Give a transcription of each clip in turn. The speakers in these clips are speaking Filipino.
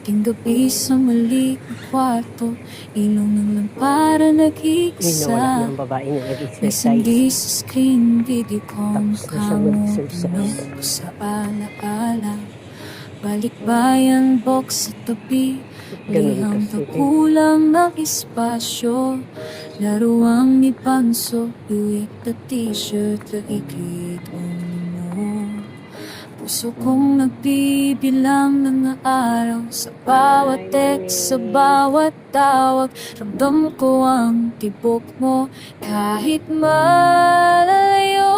Ating gabi sa maliit na kwarto, ilaw ng lampara nag-iisa. Ng babae na May nag-exercise. sindi sa screen, video call, Tapos na mukha siya mo, mag-exercise. tunog ko sa alaala. Balikbayan, box sa tabi, liham kasi. na kulang ng espasyo. Laruang ni Panso, buwik na t-shirt, laikit mo. Puso kong nagbibilang ng araw, sa bawat text, sa bawat tawag. Ramdam ko ang tibok mo kahit malayo.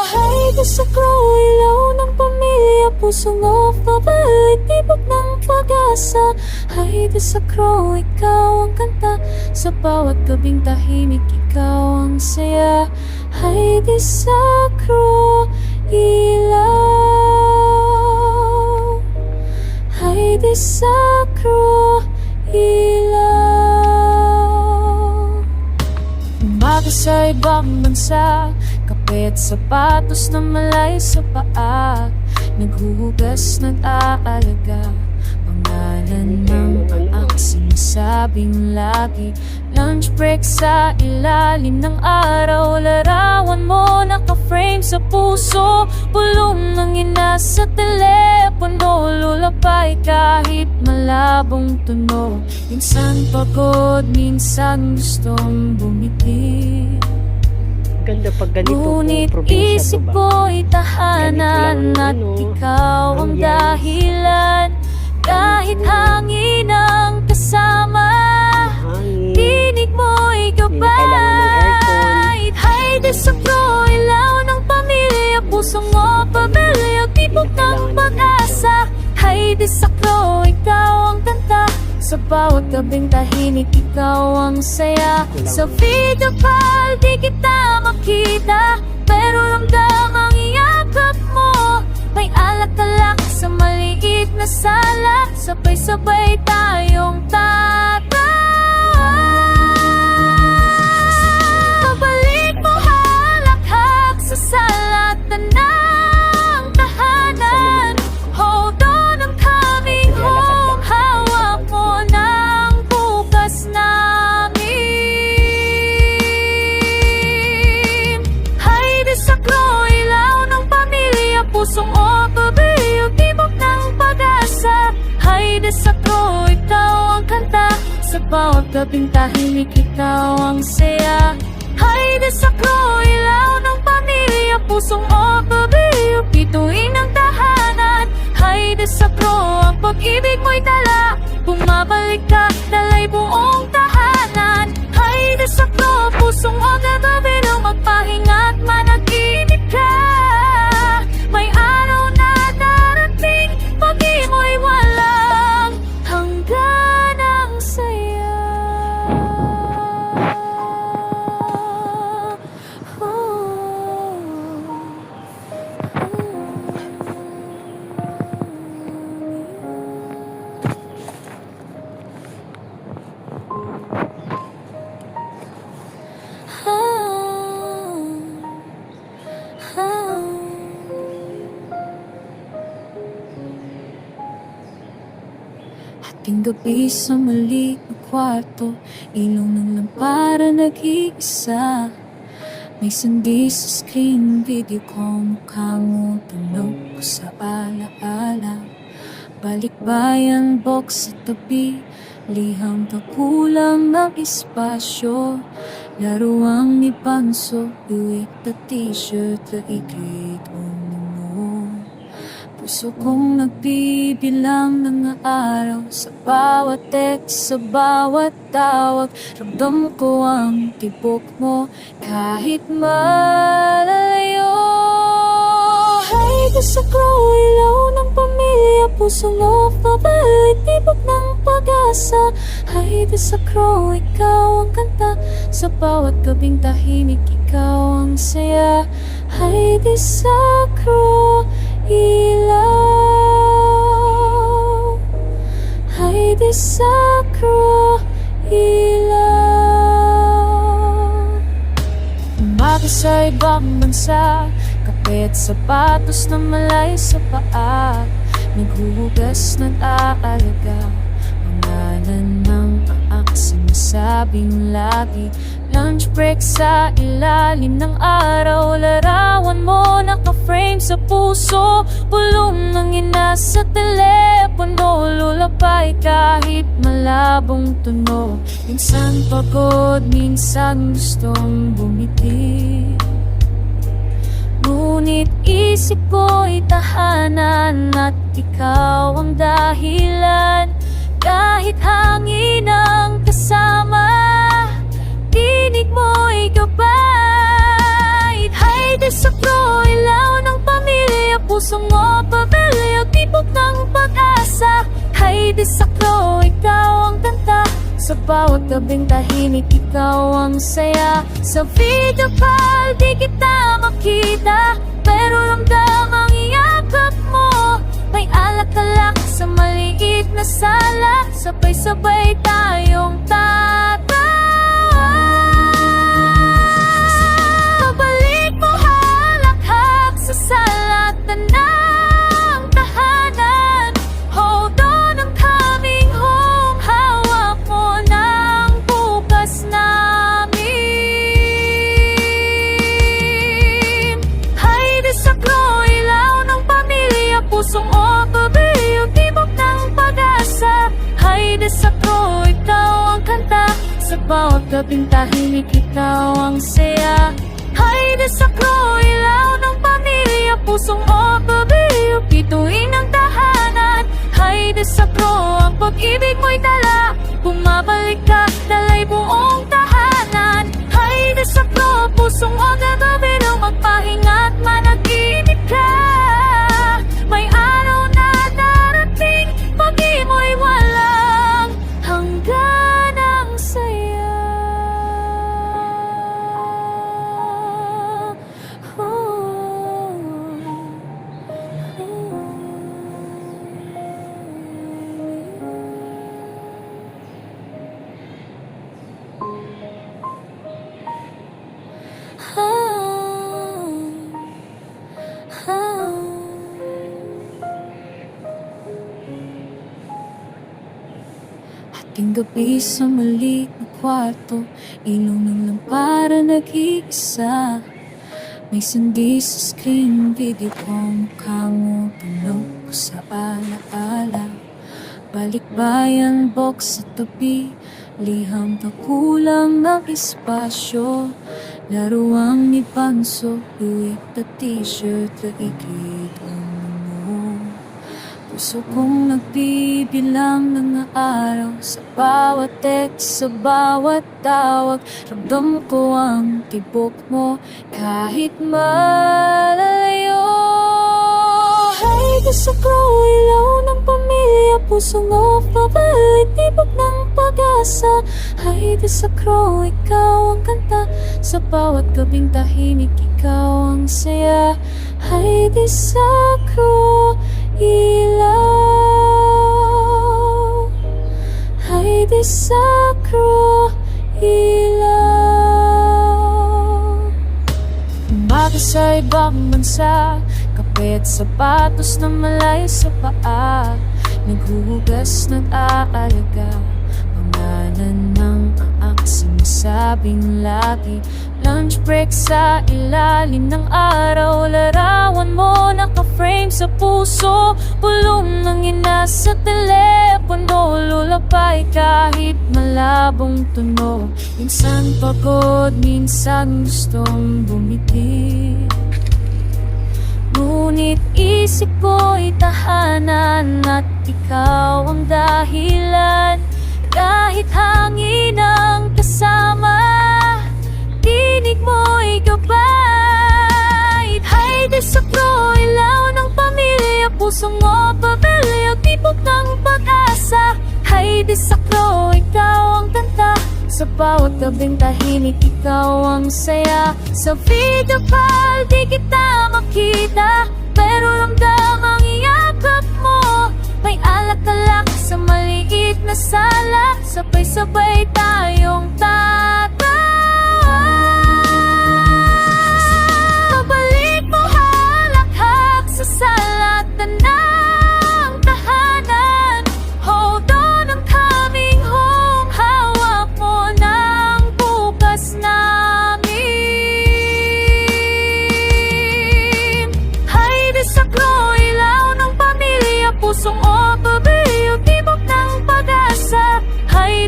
Hide sa ilaw ng pamilya, pusong off, pabalik, tibok ng pag-asa. Hide sa ikaw ang kanta, sa bawat gabing tahimik, ikaw ang saya. Hide sa ilaw, Heidi Sacro ilaw. Umaga sa ibang bansa, kapit sapatos na malay sa paa. Naghuhugas, nag-aalaga, pangalan ng ang sinasabing lagi. Lunch break sa ilalim ng araw, larawan mo naka-frame sa puso. Bulong ng ina sa telepono, lulapay kahit malabong tunog. Minsan pagod, minsan gustong bumiti. Ganda pag ganito Ngunit probinsya isip to ba? ko'y tahanan at ikaw ang dahilan. Kahit hangin ang kasama, tinig mo'y gabay. Hide sa ilaw ng pamilya, pusong mo pamilya, tibok ng pag-asa. Hide sa ikaw ang kanta, sa bawat gabing tahimik, ikaw ang saya. Sa video call, di kita makita, pero ramdam ang iyakap mo. May alak-alak sa maliit na sala, sabay-sabay tayong tatawa. Pabalik mo halakhak sa salatan ng tahanan. Hold on, I'm coming home. Hawak mo ng bukas namin. Hide sa ilaw ng pamilya, pusong opabayo, tibok ng pag-asa. Hide sa ikaw ang kanta, sa bawat gabing tahimik, ikaw ang saya. Hide sa ilaw ng pamilya, pusong opabayo, bituin ng tahanan. Hide sa ang pag-ibig mo'y dala, bumabalik ka, dalay buong tahanan. Hide sa pusong opabayo, magpahinga at managinip ka. May araw na darating, pag-ibig mo'y walang hanggan ang saya. Ating gabi sa maliit na kwarto, ilaw ng lampara nag-iisa. May sindi sa screen, video call, mukha mo, tunog ko sa alaala. Balikbayan, box sa tabi, liham na kulang ng espasyo. Laruang ni Panso, buwik na t-shirt, laikit mo. Puso kong nagbibilang ng araw, sa bawat text, sa bawat tawag. Ramdam ko ang tibok mo kahit malayo. Hide sa ilaw ng pamilya, pusong off, pabalik, tibok ng pag-asa. Hide sa ikaw ang kanta, sa bawat gabing tahimik, ikaw ang saya. Hide sa ilaw, Heidi Sacro ilaw. Umaga sa ibang bansa, kapit sapatos na malay sa paa. naghuhugas ng aalaga, pangalan ng sinasabing lagi. Lunch break sa ilalim ng araw, larawan mo naka-frame sa puso, bulong ng ina sa telepono, lulapay kahit malabong tunog. Minsan pagod, minsan gustong bumiti, ngunit isip ko'y tahanan at ikaw ang dahilan. Kahit hangin ang kasama, tinig mo'y gabay. Hayde sa pro, ilaw ng pamilya, pusong mo pabelyo, tibok ng pag-asa. Hayde sa pro, ikaw ang kanta, sa bawat gabing tahimik ikaw ang saya. Sa video call di kita makita, pero ramdam ang iyakap mo. May alak-alak sa maliit na sala, sabay-sabay tayong tatawa. Pabalik mo halakhak sa salatan ng tahanan. Hold on, I'm coming home. Hawak mo ng bukas namin. Hayde sa klo, ilaw ng pamilya, pusong pabelyo, tibok ng pag-asa. Hayde sa klo, ikaw ang kanta, sa bawat gabing tahimik ikaw ang saya. Hayde sa klo, ilaw ng pamilya, pusong pabelyo, bituin ng tahanan. Hayde sa klo, ang pag-ibig mo'y dala, bumabalik ka, dalay buong tahanan. Hayde sa klo, pusong gagawin ng magpahinga't managinip ka. May araw na darating, pag-ibig mo'y walang hangganang saya. Ating gabi sa maliit na kwarto, ilaw ng lampara nag-iisa. May sindi sa screen, video ko mukha mo, tunog ko sa alaala. Balikbayan box sa tabi, liham na kulang ng espasyo. Laruang ni Panso, luwit na t-shirt, laikid mo. Puso kong nagbibilang ng araw, sa bawat text, sa bawat tawag. Ramdam ko ang tibok mo, kahit malayo. Hayde sa klo, ilaw ng pamilya, pusong pabelyo, tibok ng pag-asa. Hayde sa klo, ikaw ang kanta, sa bawat gabing tahimik ikaw ang saya. Hayde sa klo, ilaw. Hayde sa klo, ilaw. Umaga sa ibang bansa, kape at sapatos na malayo sa paa, naghuhugas ng aalaga, pangalan ng sinasabing lagi. Lunch break sa ilalim ng araw, larawan mo naka-frame sa puso, bulong ng ina sa telepono, lulapay kahit malabong tunog. Minsan pagod, minsan gustong bumiti, ngunit isip ko'y tahanan at ikaw ang dahilan. Kahit hangin ang kasama, tinig mo'y gabay. Hayde sa klo, ilaw ng pamilya, pusong mo pabelyo, tibok ng pag-asa. Hayde sa klo, ikaw ang kanta, sa bawat gabing tahimik ikaw ang saya. Sa video call di kita makita, pero ramdam ang iyakap mo. May alak-alak sa maliit na sala, sabay-sabay tayong tatawa. Pabalik mo halakhak sa salatan ng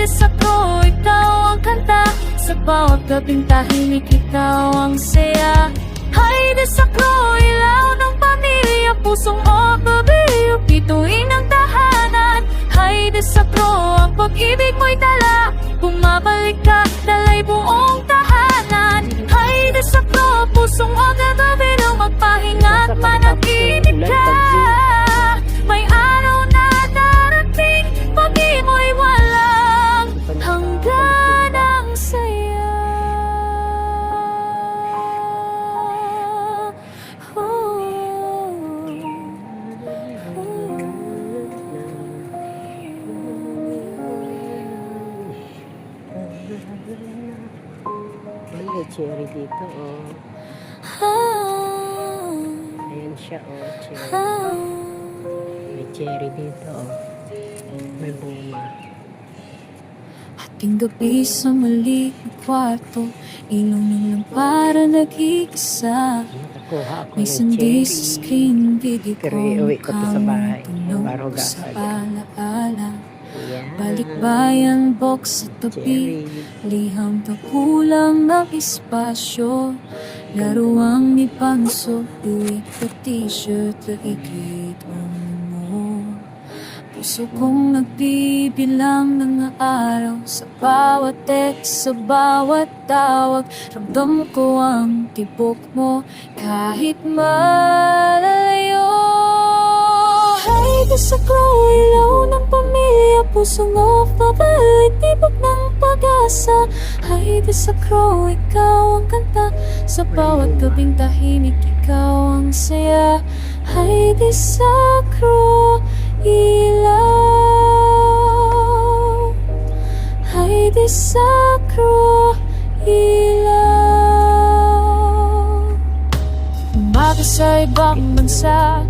desakro, ikaw ang kanta. Sa bawat gabing tahimik, ikaw ang saya. Hay desakro, ilaw ng pamilya, pusong otobiyo, bituin ang tahanan. Hay desakro, ang pag-ibig mo'y dala, bumabalik ka, dalay buong tahanan. Hay desakro, pusong otobiyo, magpahinga at managinip ka. May araw na darating, pag-ibig mo'y walang hanggan ang saya. May cherry dito, oh. Ayan siya, oh, cherry. May cherry dito, oh. May bunga. Ating gabi sa maliit na kwarto, ilaw ng lampara nag-iisa. Nakakuha ako May ng sandi cherry. sa screen, video Pero ko iuwi ko to sa bahay. tunog Para sa hugasan. alaala. Ayan. Balikbayan, box sa tabi, Cherry. liham na kulang ng espasyo. Laruang ni Panso, duwit ka t-shirt, laikit mo. Puso kong nagbibilang ng araw, sa bawat text, sa bawat tawag. Ramdam ko ang tibok mo, kahit malayo. Hay desakro, ilaw ng pamilya, pusong off-babay, tibok ng pag-asa. Hay desakro, ikaw ang kanta. Sa bawat gabing tahimik, ikaw ang saya. Hay desakro, ilaw. Hay desakro, ilaw. Umaga sa ibang bansa,